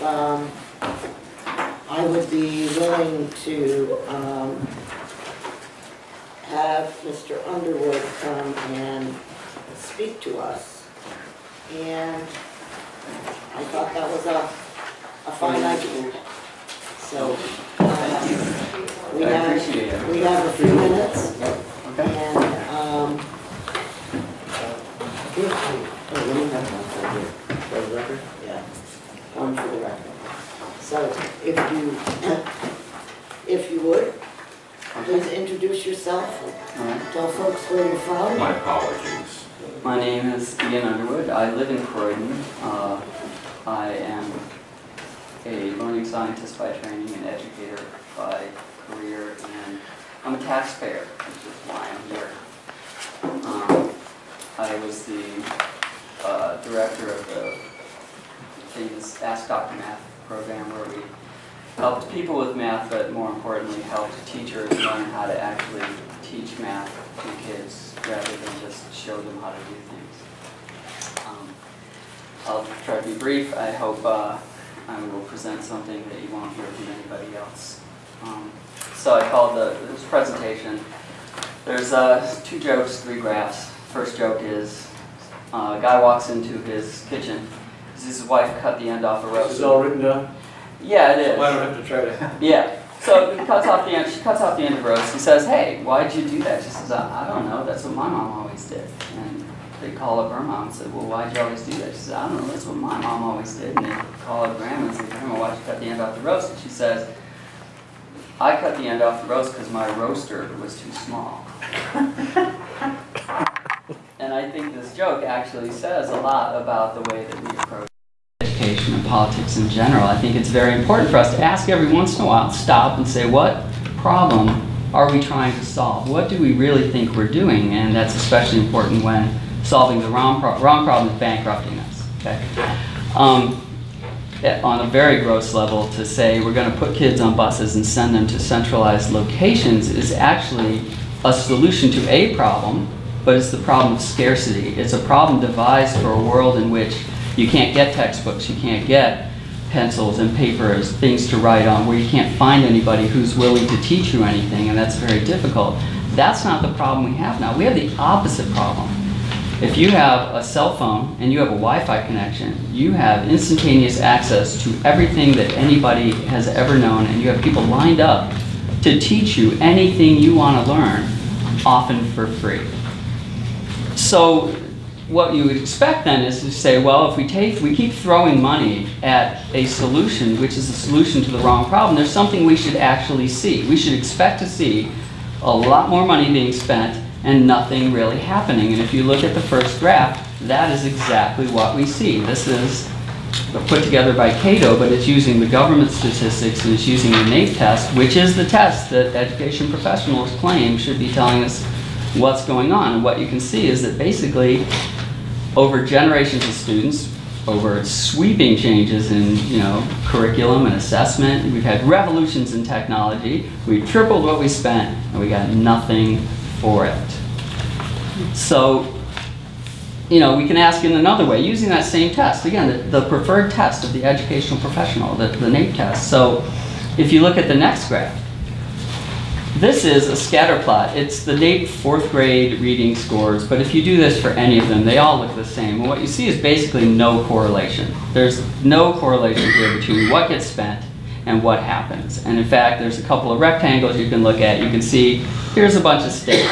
I would be willing to have Mr. Underwood come and speak to us. And I thought that was a fine idea. So we have a few minutes. Okay. And For the record? yeah, one for the record. So if you would, please introduce yourself and tell folks where you're from. My apologies. My name is Ian Underwood. I live in Croydon. I am a learning scientist by training and educator by career, and I'm a taxpayer, which is why I'm here. I was the director of the famous Ask Dr. Math program, where we helped people with math, but more importantly helped teachers learn how to actually teach math to kids rather than just show them how to do things. I'll try to be brief. I hope I will present something that you won't hear from anybody else. So I called this presentation. There's 2 jokes, 3 graphs. First joke is a guy walks into his kitchen. His wife cut the end off a roast. This is all written down? Yeah, it is. Well, I don't have to try to. Yeah. So he cuts off the end. She cuts off the end of the roast. He says, "Hey, why'd you do that?" She says, "I don't know. That's what my mom always did." And they call up her mom and said, "Well, why'd you always do that?" She says, "I don't know. That's what my mom always did." And they call up Grandma and say, "Grandma, why'd you cut the end off the roast?" And she says, "I cut the end off the roast because my roaster was too small." And I think this joke actually says a lot about the way that we approach education and politics in general. I think it's very important for us to ask every once in a while, stop and say, what problem are we trying to solve? What do we really think we're doing? And that's especially important when solving the wrong problem is bankrupting us. Okay? On a very gross level, to say we're going to put kids on buses and send them to centralized locations is actually a solution to a problem, but it's the problem of scarcity. It's a problem devised for a world in which you can't get textbooks, you can't get pencils and papers, things to write on, where you can't find anybody who's willing to teach you anything, and that's very difficult. That's not the problem we have now. We have the opposite problem. If you have a cell phone and you have a Wi-Fi connection, you have instantaneous access to everything that anybody has ever known, and you have people lined up to teach you anything you want to learn, often for free. So what you would expect then is to say, well, if we keep throwing money at a solution which is a solution to the wrong problem, there's something we should actually see. We should expect to see a lot more money being spent and nothing really happening. And if you look at the first graph, that is exactly what we see. This is put together by Cato, but it's using the government statistics and it's using the NAEP test, which is the test that education professionals claim should be telling us what's going on. And what you can see is that basically over generations of students, over sweeping changes in curriculum and assessment, we've had revolutions in technology, we've tripled what we spent, and we got nothing for it. So we can ask in another way, using that same test, again, the preferred test of the educational professional, the NAEP test. So if you look at the next graph, this is a scatter plot. It's the NAEP 4th grade reading scores, but if you do this for any of them, they all look the same. And what you see is basically no correlation. There's no correlation here between what gets spent and what happens. And in fact, there's a couple of rectangles you can look at. You can see here's a bunch of states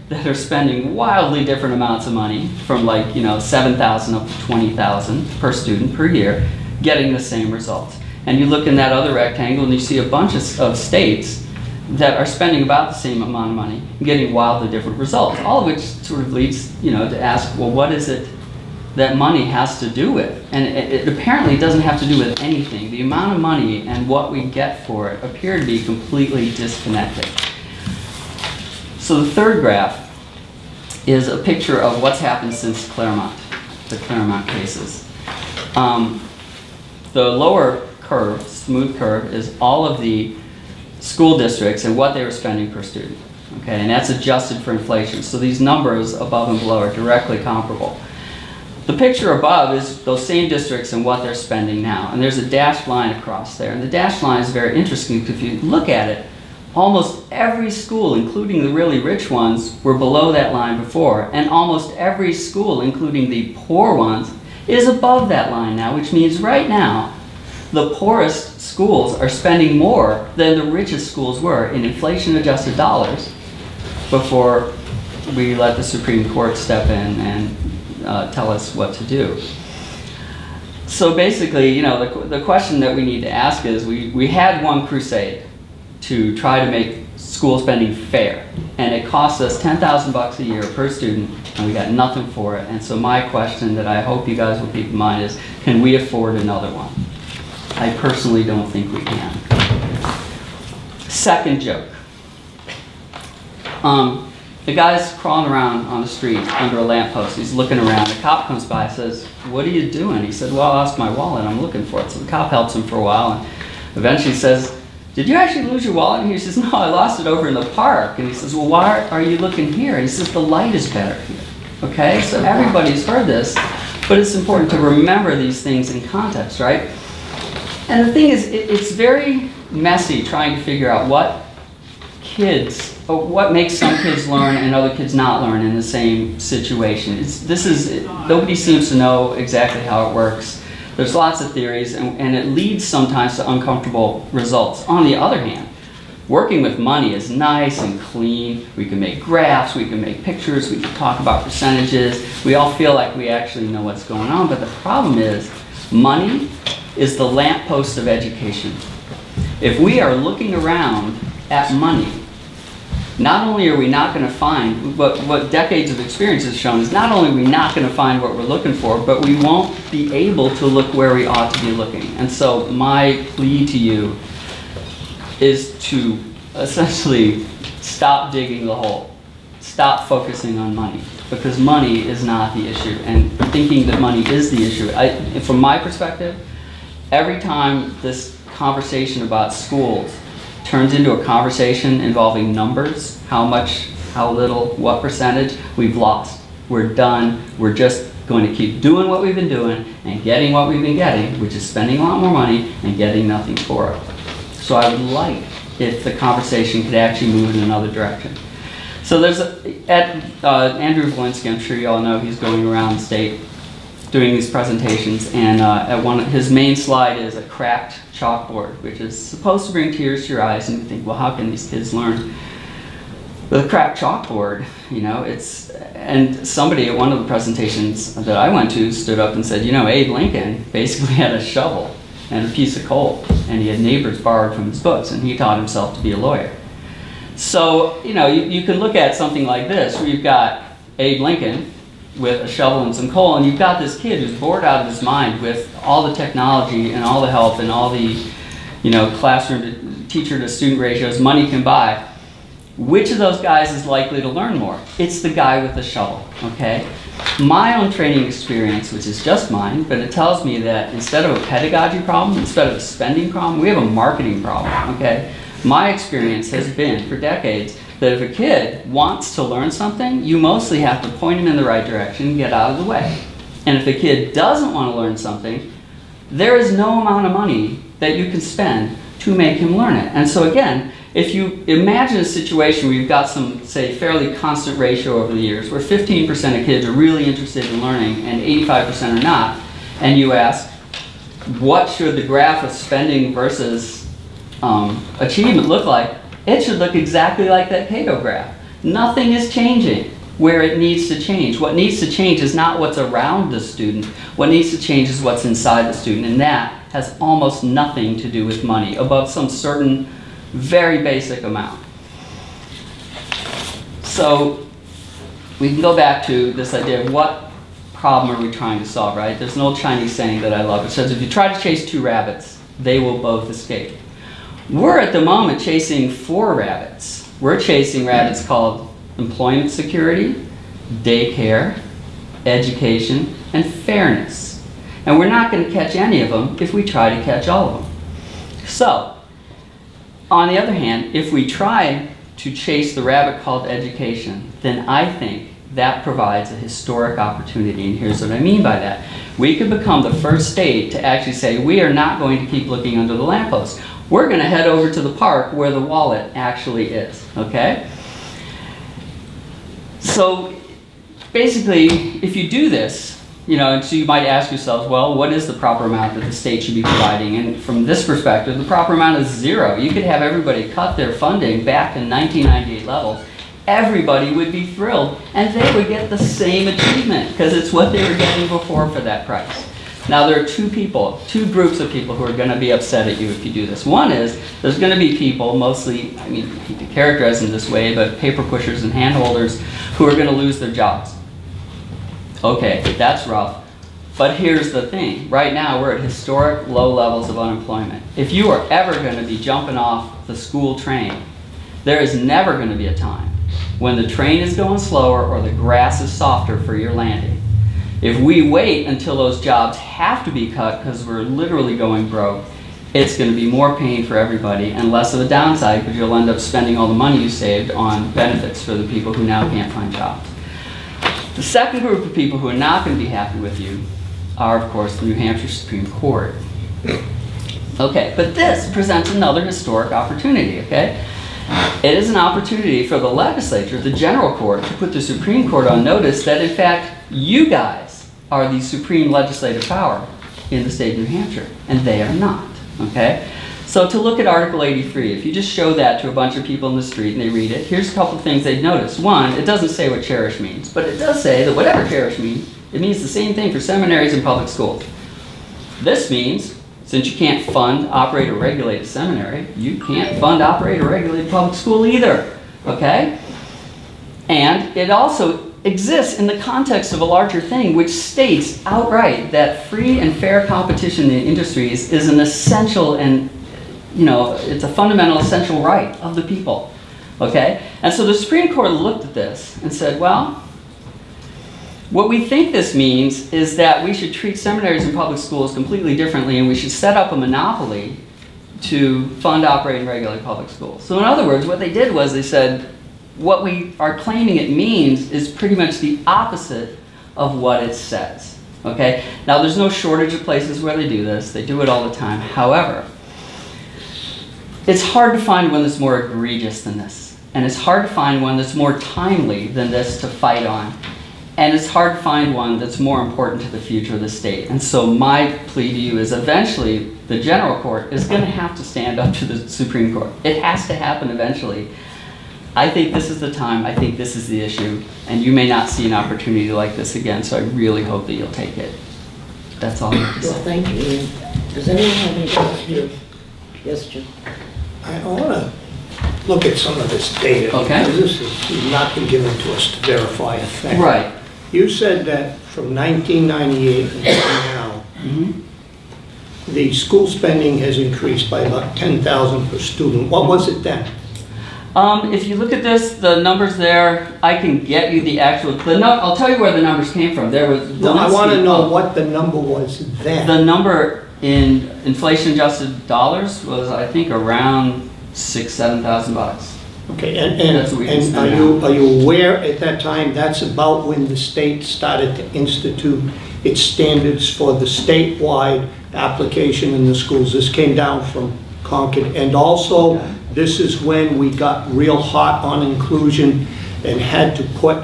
that are spending wildly different amounts of money, from like $7,000 up to $20,000 per student per year, getting the same results. And you look in that other rectangle and you see a bunch of states that are spending about the same amount of money and getting wildly different results, all of which sort of leads to ask, well, what is it that money has to do with? And it apparently doesn't have to do with anything. The amount of money and what we get for it appear to be completely disconnected. So the third graph is a picture of what's happened since Claremont, the Claremont cases. The lower curve, smooth curve, is all of the school districts and what they were spending per student. Okay, and that's adjusted for inflation. So these numbers above and below are directly comparable. The picture above is those same districts and what they're spending now. And there's a dashed line across there. And the dashed line is very interesting because if you look at it, almost every school, including the really rich ones, were below that line before. And almost every school, including the poor ones, is above that line now, which means right now, the poorest schools are spending more than the richest schools were in inflation-adjusted dollars before we let the Supreme Court step in and tell us what to do. So basically, you know, the question that we need to ask is, we had one crusade to try to make school spending fair, and it cost us $10,000 a year per student, and we got nothing for it. And so my question that I hope you guys will keep in mind is, can we afford another one? I personally don't think we can. Second joke. The guy's crawling around on the street under a lamppost. He's looking around. The cop comes by and says, "What are you doing?" He said, "Well, I lost my wallet. I'm looking for it." So the cop helps him for a while and eventually says, "Did you actually lose your wallet?" And he says, "No, I lost it over in the park." And he says, "Well, why are you looking here?" And he says, "The light is better here." Okay, so everybody's heard this, but it's important to remember these things in context, right? And the thing is, it's very messy trying to figure out what makes some kids learn and other kids not learn in the same situation. Nobody seems to know exactly how it works. There's lots of theories, and it leads sometimes to uncomfortable results. On the other hand, working with money is nice and clean. We can make graphs, we can make pictures, we can talk about percentages. We all feel like we actually know what's going on, but the problem is, money is the lamppost of education. If we are looking around at money, not only are we not going to find, what decades of experience has shown is not only are we not going to find what we're looking for, but we won't be able to look where we ought to be looking. And so my plea to you is to essentially stop digging the hole. Stop focusing on money, because money is not the issue. And thinking that money is the issue, from my perspective, every time this conversation about schools turns into a conversation involving numbers, how much, how little, what percentage, we've lost. We're done. We're just going to keep doing what we've been doing and getting what we've been getting, which is spending a lot more money and getting nothing for it. So I would like if the conversation could actually move in another direction. So there's Andrew Volinsky, I'm sure you all know, he's going around the state doing these presentations, and his main slide is a cracked chalkboard, which is supposed to bring tears to your eyes, and you think, well, how can these kids learn? With a cracked chalkboard, you know, and somebody at one of the presentations that I went to stood up and said, you know, Abe Lincoln basically had a shovel and a piece of coal, and he had neighbors borrowed from his books, and he taught himself to be a lawyer. So, you know, you can look at something like this, where you've got Abe Lincoln with a shovel and some coal, and you've got this kid who's bored out of his mind with all the technology and all the help and all the, you know, classroom to teacher to student ratios money can buy. Which of those guys is likely to learn more? It's the guy with the shovel, okay? My own training experience, which is just mine, but it tells me that instead of a pedagogy problem, instead of a spending problem, we have a marketing problem, okay? My experience has been, for decades, that if a kid wants to learn something, you mostly have to point him in the right direction and get out of the way. And if a kid doesn't want to learn something, there is no amount of money that you can spend to make him learn it. And so again, if you imagine a situation where you've got some, say, fairly constant ratio over the years, where 15% of kids are really interested in learning and 85% are not, and you ask, what should the graph of spending versus achievement look like? It should look exactly like that Cato graph. Nothing is changing where it needs to change. What needs to change is not what's around the student. What needs to change is what's inside the student, and that has almost nothing to do with money, above some certain very basic amount. So we can go back to this idea of what problem are we trying to solve, right? There's an old Chinese saying that I love. It says, if you try to chase 2 rabbits, they will both escape. We're at the moment chasing 4 rabbits. We're chasing rabbits called employment security, daycare, education, and fairness. And we're not going to catch any of them if we try to catch all of them. So, on the other hand, if we try to chase the rabbit called education, then I think that provides a historic opportunity, and here's what I mean by that. We could become the first state to actually say, we are not going to keep looking under the lamppost. We're going to head over to the park where the wallet actually is, okay? So basically, if you do this, you know, and so you might ask yourselves, well, what is the proper amount that the state should be providing? And from this perspective, the proper amount is 0. You could have everybody cut their funding back to 1998 levels. Everybody would be thrilled, and they would get the same achievement because it's what they were getting before for that price. Now, there are two groups of people who are going to be upset at you if you do this. One is, there's going to be people, mostly, I mean, I hate to characterize them this way, but paper pushers and hand holders who are going to lose their jobs. Okay, that's rough. But here's the thing. Right now, we're at historic low levels of unemployment. If you are ever going to be jumping off the school train, there is never going to be a time when the train is going slower or the grass is softer for your landing. If we wait until those jobs have to be cut because we're literally going broke, it's going to be more pain for everybody and less of a downside because you'll end up spending all the money you saved on benefits for the people who now can't find jobs. The second group of people who are not going to be happy with you are, of course, the New Hampshire Supreme Court. Okay, but this presents another historic opportunity, okay? It is an opportunity for the legislature, the general court, to put the Supreme Court on notice that, in fact, you guys are the supreme legislative power in the state of New Hampshire, and they are not, okay? So to look at Article 83, if you just show that to a bunch of people in the street and they read it, here's a couple of things they'd notice. One, it doesn't say what cherish means, but it does say that whatever cherish means, it means the same thing for seminaries and public schools. This means, since you can't fund, operate, or regulate a seminary, you can't fund, operate, or regulate a public school either, okay? And it also exists in the context of a larger thing which states outright that free and fair competition in industries is an essential and, you know, it's a fundamental essential right of the people, okay? And so the Supreme Court looked at this and said, well, what we think this means is that we should treat seminaries and public schools completely differently, and we should set up a monopoly to fund, operate, and regulate public schools. So in other words, what they did was they said, what we are claiming it means is pretty much the opposite of what it says, okay? Now, there's no shortage of places where they do this. They do it all the time. However, it's hard to find one that's more egregious than this. And it's hard to find one that's more timely than this to fight on. And it's hard to find one that's more important to the future of the state. And so my plea to you is eventually the general court is going to have to stand up to the Supreme Court. It has to happen eventually. I think this is the time. I think this is the issue. And you may not see an opportunity like this again, so I really hope that you'll take it. That's all I have to say. Well, thank you, Ian. Does anyone have any questions? Yes, Jim? I want to look at some of this data. Okay. Because this has not been given to us to verify a fact. Right. You said that from 1998 until now, the school spending has increased by about $10,000 per student. What was it then? If you look at this, the numbers there, I can get you the actual, I'll tell you where the numbers came from. There was. No, I want to know what the number was then. The number in inflation-adjusted dollars was, I think, around $7,000. Okay, and are you aware at that time that's about when the state started to institute its standards for the statewide application in the schools? This came down from Concord, and also this is when we got real hot on inclusion and had to put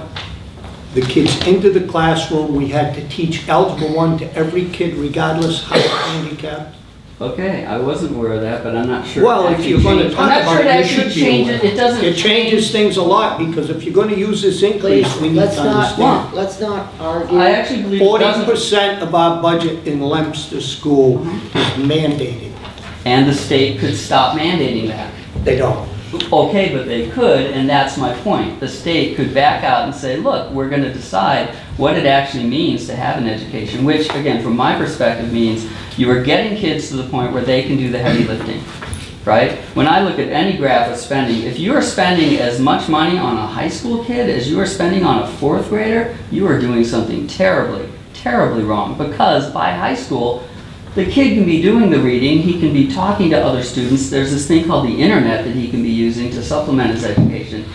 the kids into the classroom. We had to teach Algebra 1 to every kid regardless how handicapped. Okay, I wasn't aware of that, but I'm not sure. Well, if you're going to talk about it, you should be aware. It doesn't. It changes things a lot, because if you're going to use this increase, we need to understand. Let's not argue. I actually believe 40% of our budget in Leominster School is mandated. And the state could stop mandating that. They don't. Okay, but they could, and that's my point. The state could back out and say, look, we're going to decide what it actually means to have an education, which, again, from my perspective, means you are getting kids to the point where they can do the heavy lifting, right? When I look at any graph of spending, if you are spending as much money on a high school kid as you are spending on a fourth grader, you are doing something terribly, terribly wrong, because by high school, the kid can be doing the reading, he can be talking to other students. There's this thing called the internet that he can be using to supplement his education.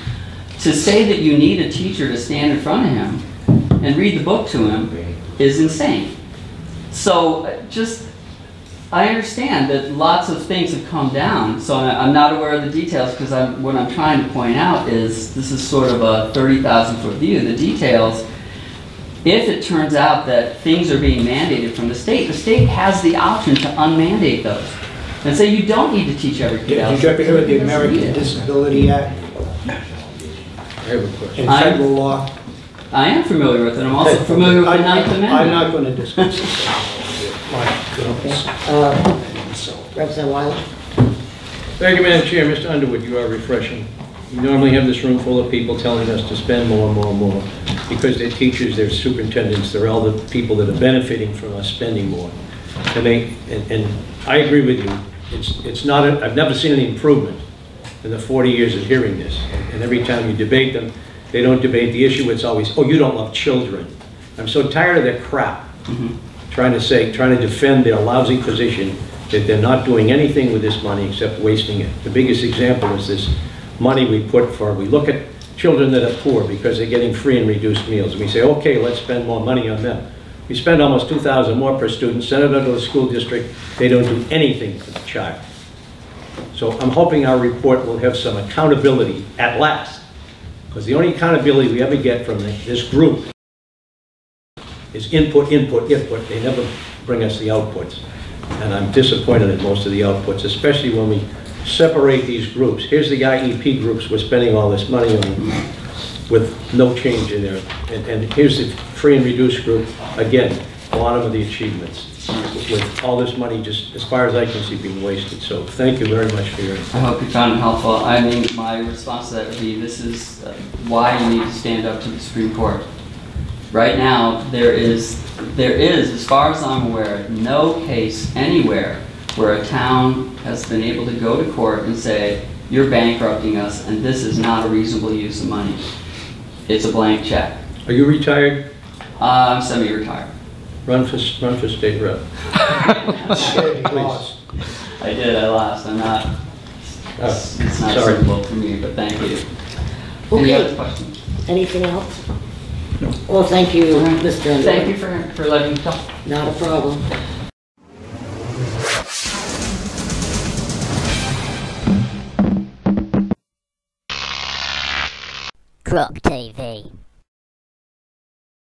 To say that you need a teacher to stand in front of him and read the book to him is insane. So just, I understand that lots of things have come down, so I'm not aware of the details, because what I'm trying to point out is this is sort of a 30,000-foot view. The details, if it turns out that things are being mandated from the state has the option to unmandate those and say you don't need to teach every kid else. Did you ever hear of the American Disability Act? I have a question. In federal law? I am familiar with it. I'm also familiar with the Ninth Amendment. I'm not going to discuss this. My goodness. Representative Wiley? Thank you, Madam Chair. Mr. Underwood, you are refreshing. We normally have this room full of people telling us to spend more and more and more because they're teachers, they're superintendents, they're all the people that are benefiting from us spending more. And I agree with you. It's not. I've never seen any improvement in the 40 years of hearing this. And every time you debate them, they don't debate the issue. It's always, oh, you don't love children. I'm so tired of their crap. Trying to defend their lousy position that they're not doing anything with this money except wasting it. The biggest example is this money we look at children that are poor because they're getting free and reduced meals. And we say, okay, let's spend more money on them. We spend almost $2,000 more per student, send it out to the school district, they don't do anything for the child. So I'm hoping our report will have some accountability at last, because the only accountability we ever get from this group is input, input, input. They never bring us the outputs. And I'm disappointed at most of the outputs, especially when we separate these groups. Here's the IEP groups we're spending all this money on with no change in there. And here's the free and reduced group, again, bottom of the achievements. With all this money just, as far as I can see, being wasted. So thank you very much for your input. I hope you found it helpful. I mean, my response to that would be, this is why you need to stand up to the Supreme Court. Right now, there is, as far as I'm aware, no case anywhere where a town has been able to go to court and say, you're bankrupting us and this is not a reasonable use of money. It's a blank check. Are you retired? I'm semi-retired. Run for state rep. Please. I did, I lost. I'm not, it's not sorry. suitable for me, but thank you. Any other Okay, questions? anything else? No. Well, thank you, Mr. Underwood. Thank you for letting me talk. Not a problem. Croc TV.